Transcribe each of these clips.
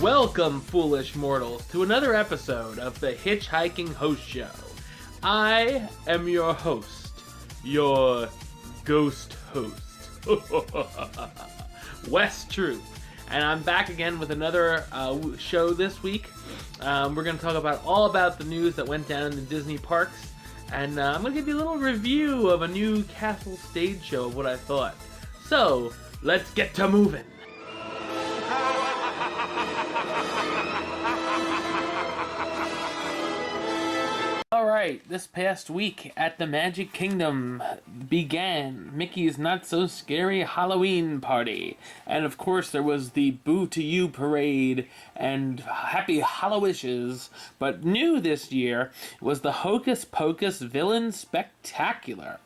Welcome, foolish mortals, to another episode of the HitchHiking Host Show. I am your host, your ghost host, Wes Troop, and I'm back again with another show this week. We're going to talk all about the news that went down in the Disney parks, and I'm going to give you a little review of a new castle stage show of what I thought. So, let's get to moving. Alright, this past week at the Magic Kingdom began Mickey's Not So Scary Halloween Party. And of course there was the Boo to You parade and Happy Hallowishes. But new this year was the Hocus Pocus Villain Spectacular.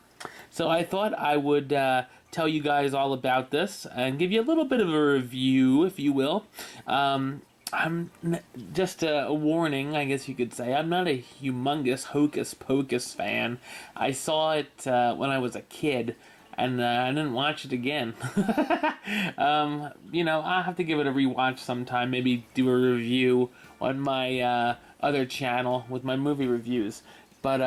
So I thought I would tell you guys all about this and give you a little bit of a review, if you will. I'm just a warning, I guess you could say. I'm not a humongous Hocus Pocus fan. I saw it when I was a kid, and I didn't watch it again. I'll have to give it a rewatch sometime. Maybe do a review on my other channel with my movie reviews. But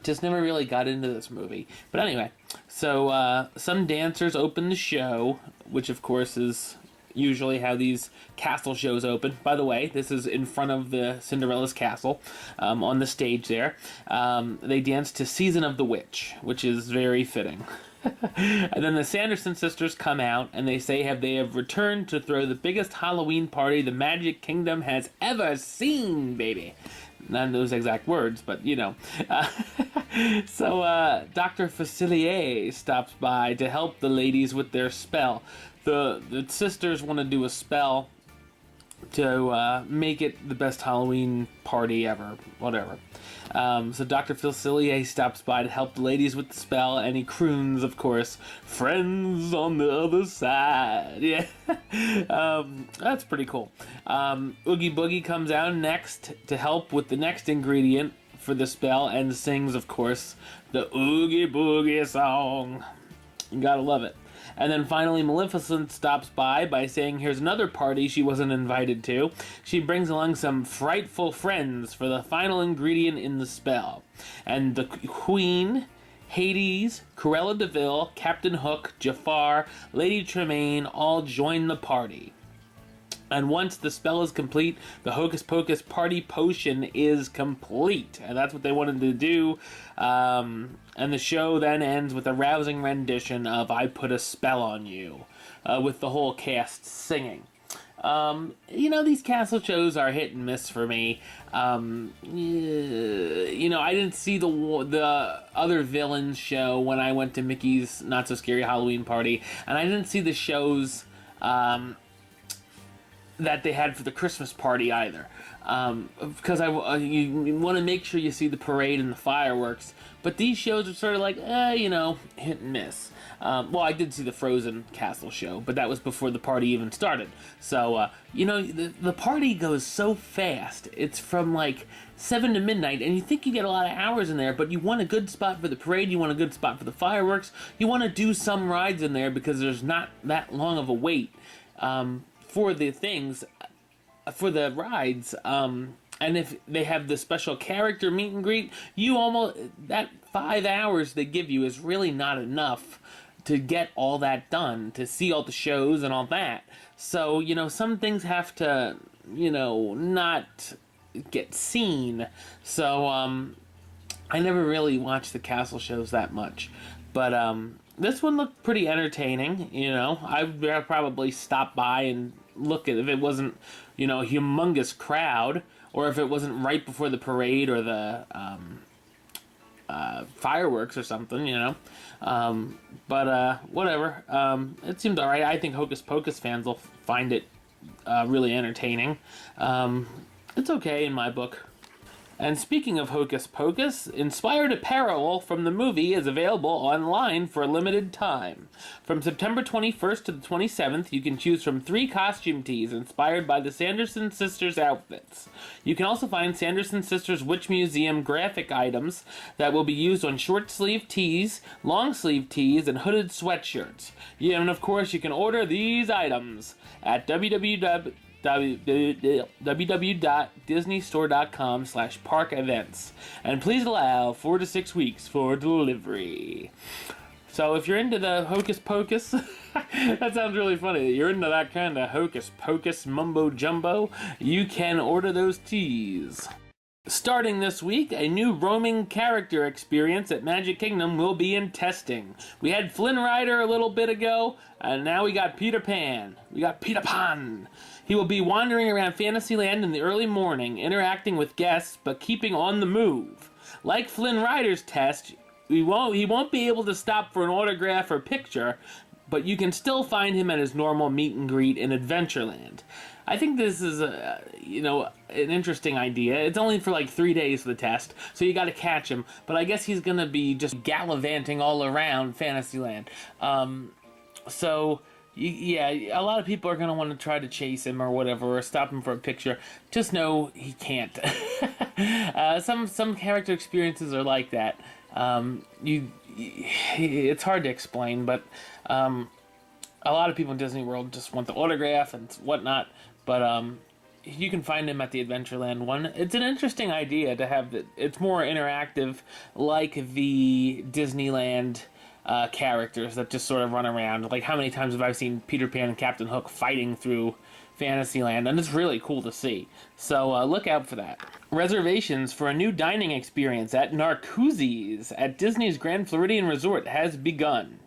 just never really got into this movie. But anyway, so some dancers opened the show, which of course is usually how these castle shows open. By the way, this is in front of the Cinderella's castle, on the stage there. They dance to Season of the Witch, which is very fitting. And then the Sanderson sisters come out, and they say they have returned to throw the biggest Halloween party the Magic Kingdom has ever seen, baby. Not in those exact words, but you know. So Dr. Facilier stops by to help the ladies with their spell. The sisters want to do a spell to make it the best Halloween party ever, whatever. So Dr. Facilier stops by to help the ladies with the spell, and he croons, of course, "Friends on the other side." Yeah, that's pretty cool. Oogie Boogie comes out next to help with the next ingredient for the spell and sings, of course, the Oogie Boogie song. You gotta love it. And then finally, Maleficent stops by saying here's another party she wasn't invited to. She brings along some frightful friends for the final ingredient in the spell. And the Queen, Hades, Cruella de Vil, Captain Hook, Jafar, Lady Tremaine all join the party. And once the spell is complete, the Hocus Pocus party potion is complete. And that's what they wanted to do. And the show then ends with a rousing rendition of I Put a Spell on You, with the whole cast singing. These castle shows are hit and miss for me. I didn't see the other villains show when I went to Mickey's Not So Scary Halloween Party. And I didn't see the shows that they had for the Christmas party either, because you want to make sure you see the parade and the fireworks, but these shows are sort of like, hit and miss. Well, I did see the Frozen Castle show, but that was before the party even started. So, the party goes so fast. It's from like 7 to midnight, and you think you get a lot of hours in there, but you want a good spot for the parade, you want a good spot for the fireworks, you want to do some rides in there because there's not that long of a wait for the things, for the rides, and if they have the special character meet and greet, that 5 hours they give you is really not enough to get all that done, to see all the shows and all that. So, some things have to, not get seen. So, I never really watched the castle shows that much. But, this one looked pretty entertaining, I'd probably stop by and look at if it wasn't, a humongous crowd, or if it wasn't right before the parade or the fireworks or something, but whatever. It seemed alright. I think Hocus Pocus fans will find it really entertaining. It's okay in my book. And speaking of Hocus Pocus, inspired apparel from the movie is available online for a limited time. From September 21st to the 27th, you can choose from 3 costume tees inspired by the Sanderson sisters' outfits. You can also find Sanderson sisters Witch Museum graphic items that will be used on short sleeve tees, long sleeve tees, and hooded sweatshirts. Yeah, and of course, you can order these items at www.disneystore.com/park-events, and please allow 4 to 6 weeks for delivery. So if you're into the Hocus Pocus, that sounds really funny. You're into that kind of Hocus Pocus mumbo jumbo, you can order those teas. Starting this week, a new roaming character experience at Magic Kingdom will be in testing. We had Flynn Rider a little bit ago, and now we got Peter Pan. We got Peter Pan. He will be wandering around Fantasyland in the early morning, interacting with guests, but keeping on the move. Like Flynn Rider's test, he won't be able to stop for an autograph or picture, but you can still find him at his normal meet and greet in Adventureland. I think this is an interesting idea. It's only for like 3 days for the test, so you got to catch him. But I guess he's gonna be just gallivanting all around Fantasyland. Yeah, a lot of people are gonna want to try to chase him or whatever, or stop him for a picture. Just know he can't. Some character experiences are like that. It's hard to explain, but a lot of people in Disney World just want the autograph and whatnot. But you can find him at the Adventureland one. It's an interesting idea to have that. It's more interactive, like the Disneyland characters that just sort of run around. Like, how many times have I seen Peter Pan and Captain Hook fighting through Fantasyland, and it's really cool to see. So look out for that. Reservations for a new dining experience at Narcoossee's at Disney's Grand Floridian Resort has begun.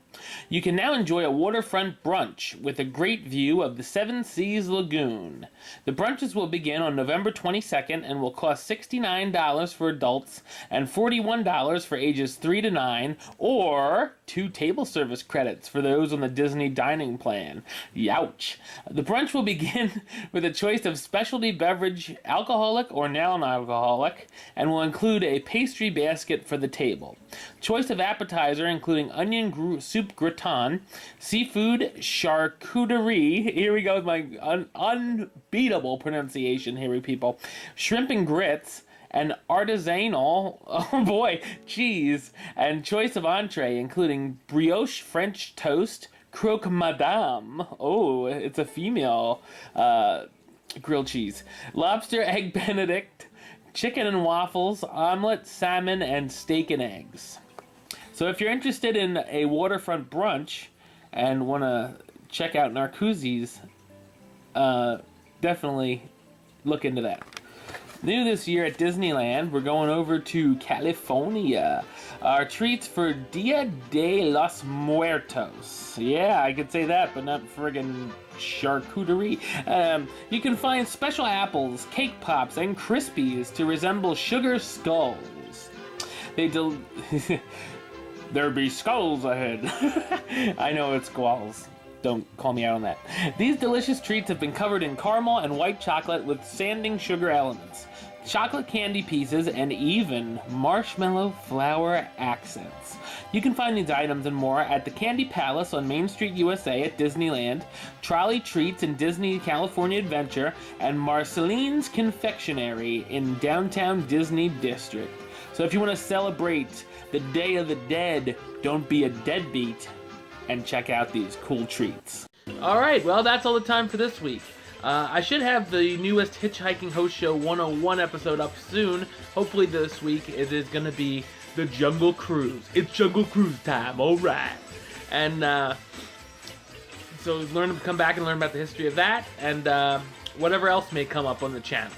You can now enjoy a waterfront brunch with a great view of the Seven Seas Lagoon. The brunches will begin on November 22nd and will cost $69 for adults and $41 for ages 3 to 9, or 2 table service credits for those on the Disney dining plan. Youch. The brunch will begin with a choice of specialty beverage, alcoholic or non-alcoholic, and will include a pastry basket for the table. Choice of appetizer including onion soup gratin, seafood charcuterie, here we go with my unbeatable pronunciation here, people, shrimp and grits, and artisanal, oh boy, cheese, and choice of entree including brioche French toast, croque madame, oh, it's a female grilled cheese, lobster egg benedict, chicken and waffles, omelet, salmon, and steak and eggs. So if you're interested in a waterfront brunch and want to check out Narcoossee's, definitely look into that. New this year at Disneyland, we're going over to California. Our treats for Dia de los Muertos. Yeah, I could say that, but not friggin' charcuterie. You can find special apples, cake pops, and Crispies to resemble sugar skulls. There be skulls ahead. I know it's squalls. Don't call me out on that. These delicious treats have been covered in caramel and white chocolate with sanding sugar elements, chocolate candy pieces, and even marshmallow flour accents. You can find these items and more at the Candy Palace on Main Street, USA at Disneyland, Trolley Treats in Disney California Adventure, and Marceline's Confectionery in downtown Disney District. So if you want to celebrate the Day of the Dead, don't be a deadbeat, and check out these cool treats. Alright, well, that's all the time for this week. I should have the newest Hitchhiking Host Show 101 episode up soon. Hopefully this week it is going to be the Jungle Cruise. It's Jungle Cruise time, alright. And so come back and learn about the history of that, and whatever else may come up on the channel.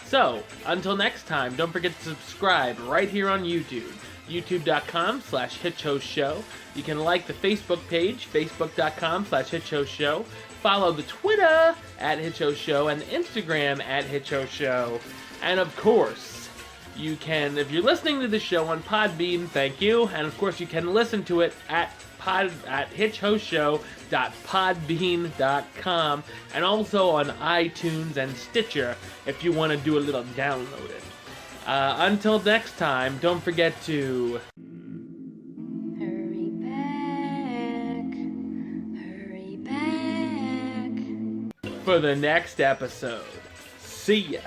So, until next time, don't forget to subscribe right here on YouTube. youtube.com/HitchHostShow. You can like the Facebook page, facebook.com/HitchHostShow. Follow the Twitter @HitchHostShow and the Instagram @HitchHostShow. And of course, you can, if you're listening to the show on Podbean, thank you. And of course, you can listen to it at hitchhostshow.podbean.com, and also on iTunes and Stitcher if you want to do a little downloading. Until next time, don't forget to... Hurry back, for the next episode. See ya!